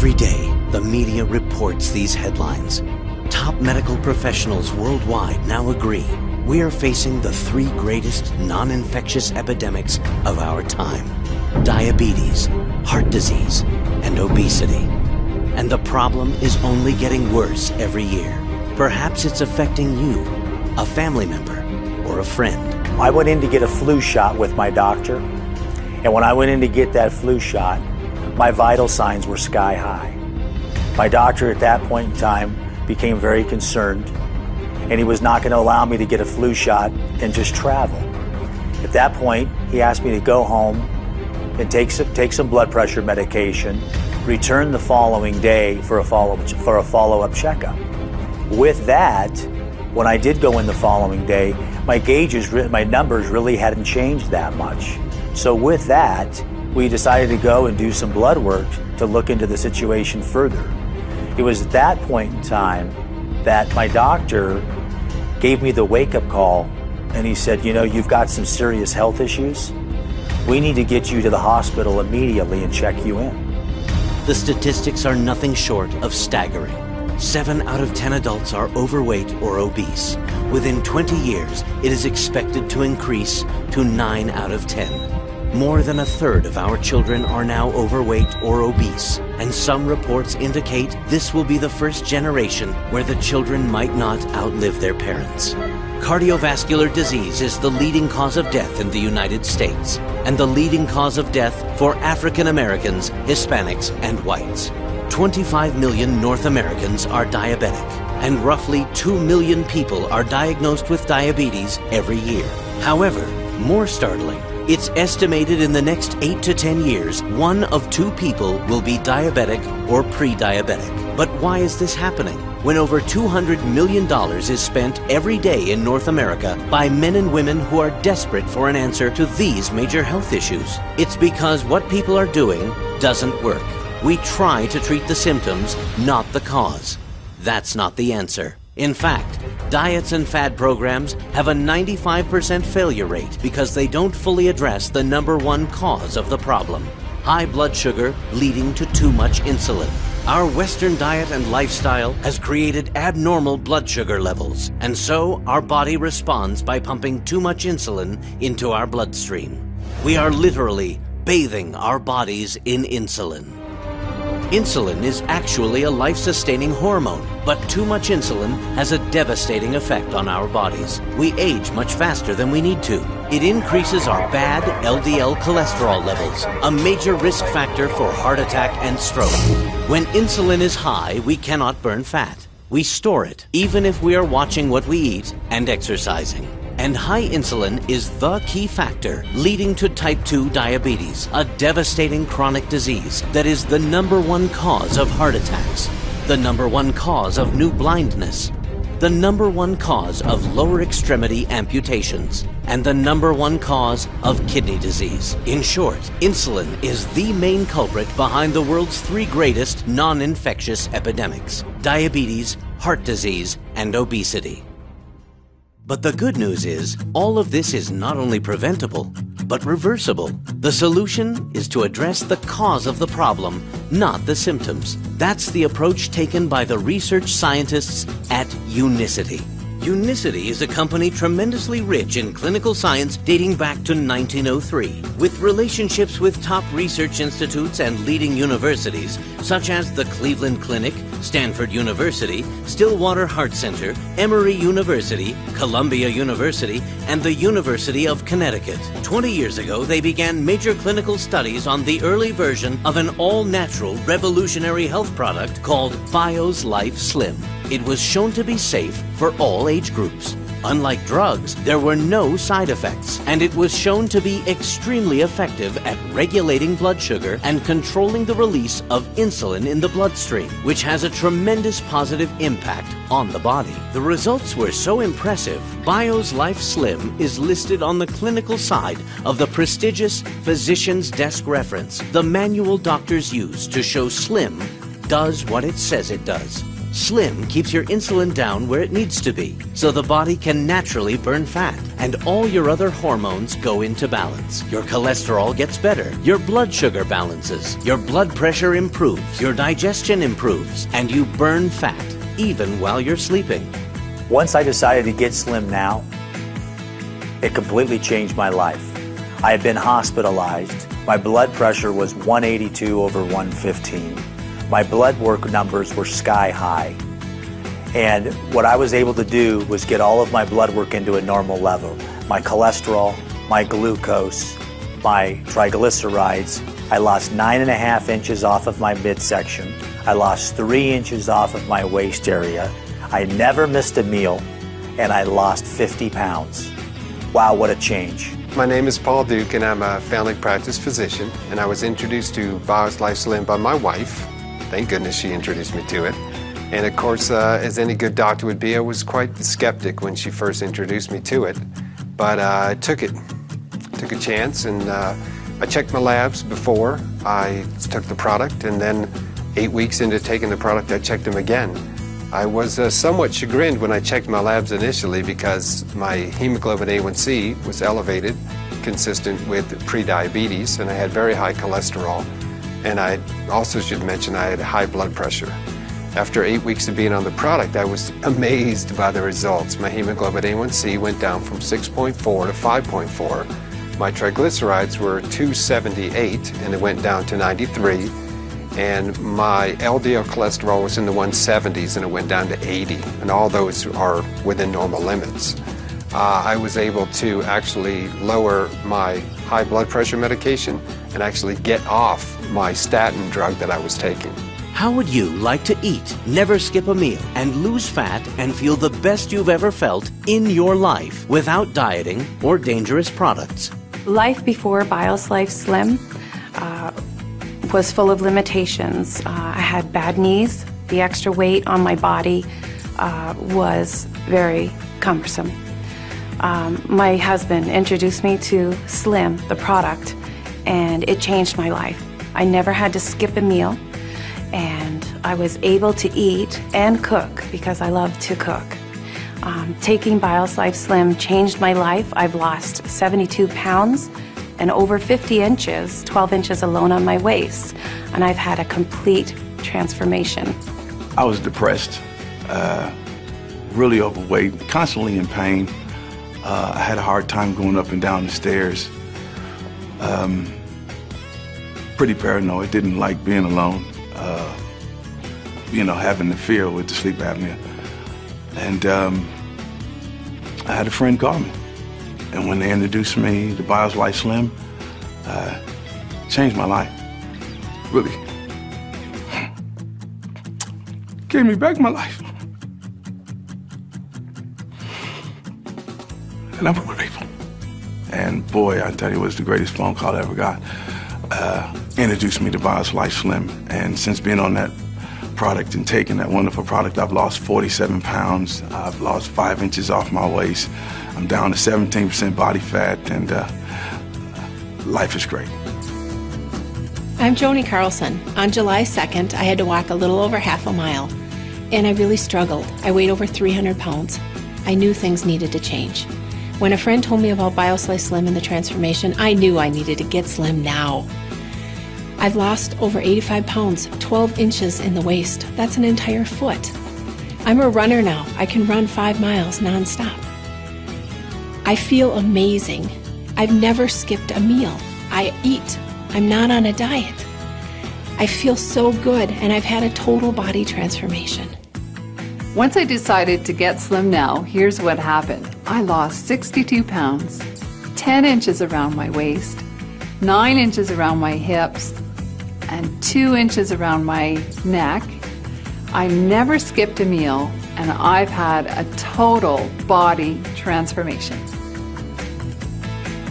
Every day, the media reports these headlines. Top medical professionals worldwide now agree we are facing the three greatest non-infectious epidemics of our time: diabetes, heart disease, and obesity. And the problem is only getting worse every year. Perhaps it's affecting you, a family member, or a friend. I went in to get a flu shot with my doctor, and when I went in to get that flu shot, my vital signs were sky high. My doctor at that point in time became very concerned, and he was not going to allow me to get a flu shot and just travel. At that point, he asked me to go home and take some blood pressure medication, return the following day for a follow-up checkup. With that, when I did go in the following day, my numbers really hadn't changed that much. So with that, we decided to go and do some blood work to look into the situation further. It was at that point in time that my doctor gave me the wake-up call, and he said, you know, you've got some serious health issues. We need to get you to the hospital immediately and check you in. The statistics are nothing short of staggering. 7 out of 10 adults are overweight or obese. Within 20 years, it is expected to increase to 9 out of 10. More than a third of our children are now overweight or obese, and some reports indicate this will be the first generation where the children might not outlive their parents. Cardiovascular disease is the leading cause of death in the United States, and the leading cause of death for African Americans, Hispanics, and whites. 25 million North Americans are diabetic, and roughly 2 million people are diagnosed with diabetes every year. However, more startling, it's estimated in the next 8 to 10 years, 1 of 2 people will be diabetic or pre-diabetic. But why is this happening when over $200 million is spent every day in North America by men and women who are desperate for an answer to these major health issues? It's because what people are doing doesn't work. We try to treat the symptoms, not the cause. That's not the answer. In fact, diets and fad programs have a 95% failure rate because they don't fully address the #1 cause of the problem: high blood sugar leading to too much insulin. Our Western diet and lifestyle has created abnormal blood sugar levels, and so our body responds by pumping too much insulin into our bloodstream. We are literally bathing our bodies in insulin. Insulin is actually a life-sustaining hormone, but too much insulin has a devastating effect on our bodies. We age much faster than we need to. It increases our bad LDL cholesterol levels, a major risk factor for heart attack and stroke. When insulin is high, we cannot burn fat. We store it, even if we are watching what we eat and exercising. And high insulin is the key factor leading to type 2 diabetes, a devastating chronic disease that is the #1 cause of heart attacks, the #1 cause of new blindness, the #1 cause of lower extremity amputations, and the #1 cause of kidney disease. In short, insulin is the main culprit behind the world's 3 greatest non-infectious epidemics: diabetes, heart disease, and obesity. But the good news is, all of this is not only preventable, but reversible. The solution is to address the cause of the problem, not the symptoms. That's the approach taken by the research scientists at Unicity. Unicity is a company tremendously rich in clinical science dating back to 1903, with relationships with top research institutes and leading universities such as the Cleveland Clinic, Stanford University, Stillwater Heart Center, Emory University, Columbia University, and the University of Connecticut. 20 years ago, they began major clinical studies on the early version of an all-natural revolutionary health product called Bio's Life Slim. It was shown to be safe for all age groups. Unlike drugs, there were no side effects, and it was shown to be extremely effective at regulating blood sugar and controlling the release of insulin in the bloodstream, which has a tremendous positive impact on the body. The results were so impressive, Bio's Life Slim is listed on the clinical side of the prestigious Physician's Desk Reference, the manual doctors use to show Slim does what it says it does. Slim keeps your insulin down where it needs to be, so the body can naturally burn fat, and all your other hormones go into balance. Your cholesterol gets better, your blood sugar balances, your blood pressure improves, your digestion improves, and you burn fat, even while you're sleeping. Once I decided to get Slim Now, it completely changed my life. I had been hospitalized. My blood pressure was 182/115. My blood work numbers were sky high. And what I was able to do was get all of my blood work into a normal level. My cholesterol, my glucose, my triglycerides. I lost 9.5 inches off of my midsection. I lost 3 inches off of my waist area. I never missed a meal, and I lost 50 pounds. Wow, what a change. My name is Paul Duke, and I'm a family practice physician, and I was introduced to BioSlice Slim by my wife. Thank goodness she introduced me to it. And of course, as any good doctor would be, I was quite skeptic when she first introduced me to it. But I took a chance, and I checked my labs before I took the product, and then 8 weeks into taking the product, I checked them again. I was somewhat chagrined when I checked my labs initially because my hemoglobin A1C was elevated, consistent with prediabetes, and I had very high cholesterol. And I also should mention I had high blood pressure. After 8 weeks of being on the product, I was amazed by the results. My hemoglobin A1C went down from 6.4 to 5.4. My triglycerides were 278, and it went down to 93. And my LDL cholesterol was in the 170s, and it went down to 80. And all those are within normal limits. I was able to actually lower my high blood pressure medication and actually get off my statin drug that I was taking. How would you like to eat, never skip a meal, and lose fat and feel the best you've ever felt in your life without dieting or dangerous products? Life before BioSlice Slim was full of limitations. I had bad knees. The extra weight on my body was very cumbersome. My husband introduced me to Slim, the product, and it changed my life. I never had to skip a meal, and I was able to eat and cook because I love to cook. Taking BioSlice Slim changed my life. I've lost 72 pounds and over 50 inches, 12 inches alone on my waist, and I've had a complete transformation. I was depressed, really overweight, constantly in pain. I had a hard time going up and down the stairs. Pretty paranoid, didn't like being alone, having the fear with the sleep apnea. And I had a friend call me. And when they introduced me to BioSlice Slim, changed my life, really. Gave me back my life. And I'm grateful. And boy, I tell you, it was the greatest phone call I ever got. Introduced me to BioSlice Slim, and since being on that product and taking that wonderful product, I've lost 47 pounds. I've lost 5 inches off my waist. I'm down to 17% body fat, and life is great. I'm Joni Carlson. On July 2nd, I had to walk a little over half a mile, and I really struggled. I weighed over 300 pounds. I knew things needed to change. When a friend told me about BioSlice Slim and the transformation, I knew I needed to get Slim now. I've lost over 85 pounds, 12 inches in the waist. That's an entire foot. I'm a runner now. I can run 5 miles nonstop. I feel amazing. I've never skipped a meal. I eat. I'm not on a diet. I feel so good, and I've had a total body transformation. Once I decided to get Slim Now, here's what happened. I lost 62 pounds, 10 inches around my waist, 9 inches around my hips, and 2 inches around my neck. I never skipped a meal, and I've had a total body transformation.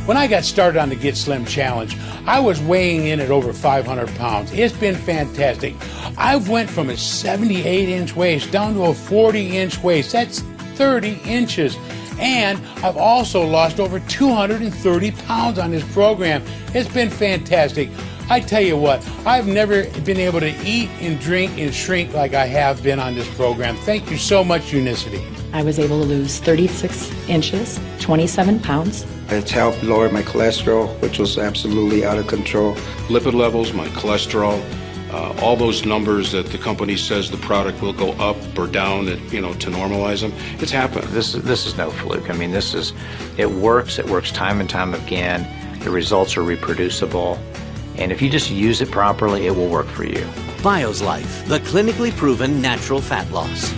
When I got started on the Get Slim Challenge, I was weighing in at over 500 pounds. It's been fantastic. I went from a 78-inch waist down to a 40-inch waist. That's 30 inches. And I've also lost over 230 pounds on this program. It's been fantastic. I tell you what, I've never been able to eat and drink and shrink like I have been on this program. Thank you so much, Unicity. I was able to lose 36 inches, 27 pounds. It's helped lower my cholesterol, which was absolutely out of control. Lipid levels, my cholesterol, all those numbers that the company says the product will go up or down, to normalize them, it's happened. This is no fluke. I mean, it works time and time again. The results are reproducible. And if you just use it properly, it will work for you. BioSlife, the clinically proven natural fat loss.